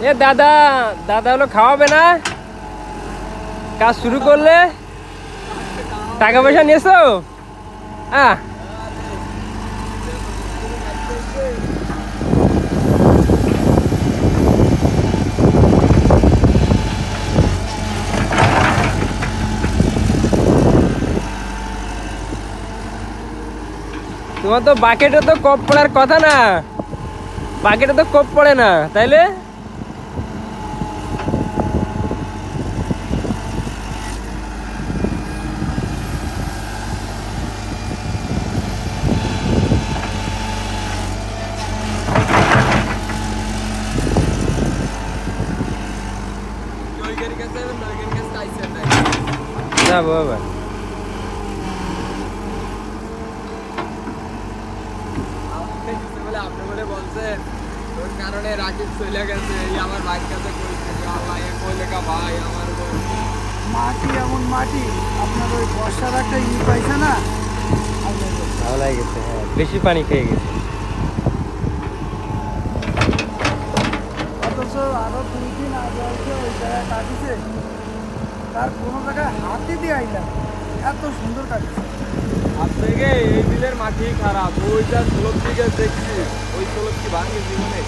এ দাদা দাদা হলো খাওয়াবে না? কাজ শুরু করলে টাকা পয়সা নিয়েছো? তোমার তো বাকেটে তো কপ পড়ার কথা না, বাকেটে তো কপ পড়ে না, তাইলে যাবো এবার। আপনি বলে বলছেন ওর কারণে রাকিব চলে গেছে, আমার ভাইয়ের কাছে ভাই আমার মাটি এমন মাটি আপনার ওই বর্ষার একটা পাইছে না, ভালো লাগে গেছে। হ্যাঁ, বেশি পানি খেয়ে গেছে। অথচ আরো 2 দিন আগে এসে ওই জায়গায় কাটিছে, তার কোনো জায়গায় হাতে দিয়ে আইলাম, এত সুন্দর কাটিছে। আর থেকে এই বিলের মাটি খারাপ, ওইটা স্লোপ দিকে দেখছি, ওই স্লোপ কি ভাঙে জীবনে।